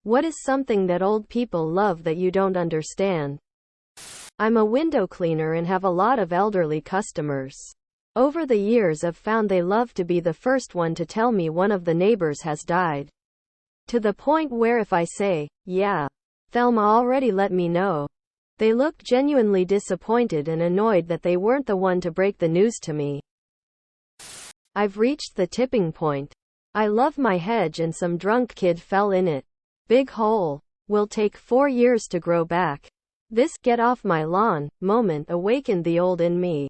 What is something that old people love that you don't understand? I'm a window cleaner and have a lot of elderly customers. Over the years I've found they love to be the first one to tell me one of the neighbors has died. To the point where if I say, yeah, Thelma already let me know, they look genuinely disappointed and annoyed that they weren't the one to break the news to me. I've reached the tipping point. I love my hedge and some drunk kid fell in it. Big hole. Will take 4 years to grow back. This "get off my lawn" moment awakened the old in me.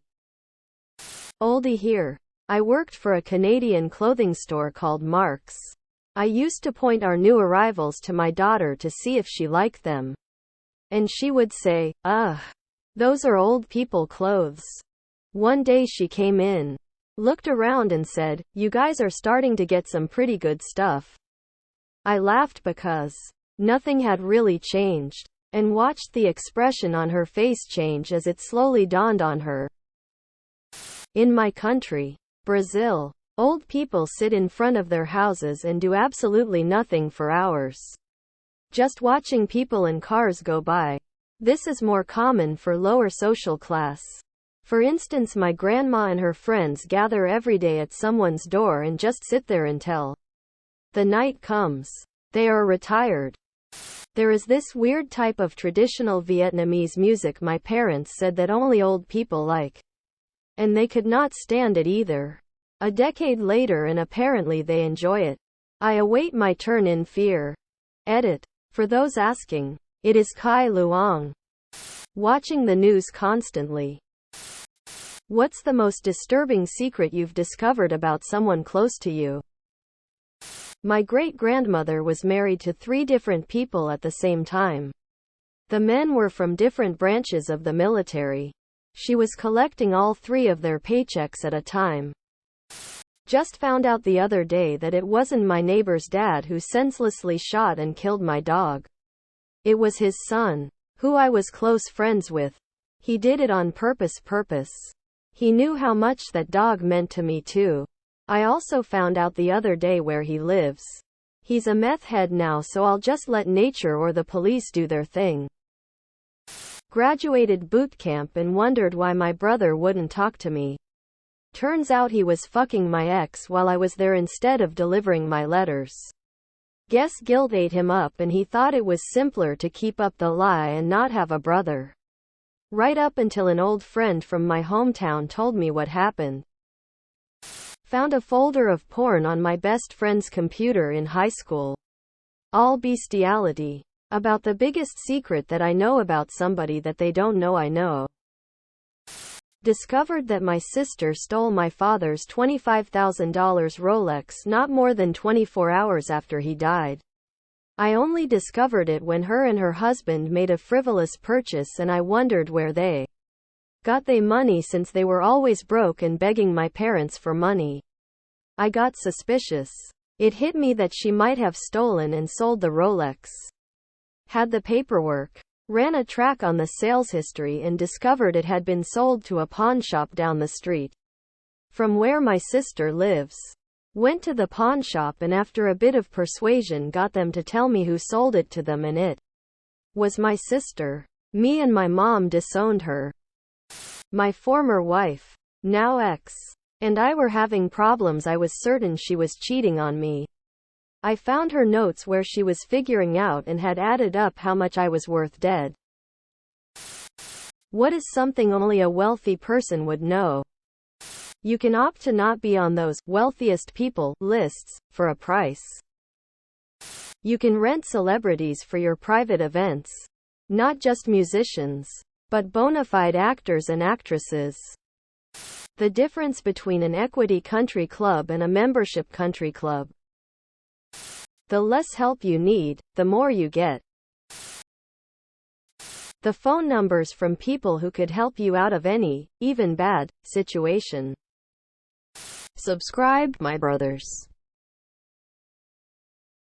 Oldie here. I worked for a Canadian clothing store called Marks. I used to point our new arrivals to my daughter to see if she liked them. And she would say, "Ugh, those are old people clothes." One day she came in, looked around and said, "You guys are starting to get some pretty good stuff." I laughed because nothing had really changed, and watched the expression on her face change as it slowly dawned on her. In my country, Brazil, old people sit in front of their houses and do absolutely nothing for hours, just watching people and cars go by. This is more common for lower social class. For instance, my grandma and her friends gather every day at someone's door and just sit there until the night comes. They are retired. There is this weird type of traditional Vietnamese music my parents said that only old people like. And they could not stand it either. A decade later, and apparently they enjoy it. I await my turn in fear. Edit. For those asking, it is Kai Luong. Watching the news constantly. What's the most disturbing secret you've discovered about someone close to you? My great-grandmother was married to 3 different people at the same time. The men were from different branches of the military. She was collecting all 3 of their paychecks at a time. Just found out the other day that it wasn't my neighbor's dad who senselessly shot and killed my dog. It was his son, who I was close friends with. He did it on purpose. He knew how much that dog meant to me too. I also found out the other day where he lives. He's a meth head now, so I'll just let nature or the police do their thing. Graduated boot camp and wondered why my brother wouldn't talk to me. Turns out he was fucking my ex while I was there instead of delivering my letters. Guess guilt ate him up and he thought it was simpler to keep up the lie and not have a brother. Right up until an old friend from my hometown told me what happened. Found a folder of porn on my best friend's computer in high school. All bestiality. About the biggest secret that I know about somebody that they don't know I know. Discovered that my sister stole my father's $25,000 Rolex not more than 24 hours after he died. I only discovered it when her and her husband made a frivolous purchase, and I wondered where they got their money since they were always broke and begging my parents for money. I got suspicious. It hit me that she might have stolen and sold the Rolex. Had the paperwork. Ran a track on the sales history and discovered it had been sold to a pawn shop down the street from where my sister lives. Went to the pawn shop and after a bit of persuasion got them to tell me who sold it to them, and it was my sister. Me and my mom disowned her. My former wife, now ex, and I were having problems. I was certain she was cheating on me. I found her notes where she was figuring out and had added up how much I was worth dead. What is something only a wealthy person would know? You can opt to not be on those wealthiest people lists for a price. You can rent celebrities for your private events. Not just musicians, but bona fide actors and actresses. The difference between an equity country club and a membership country club. The less help you need, the more you get. The phone numbers from people who could help you out of any, even bad, situation. Subscribe, my brothers.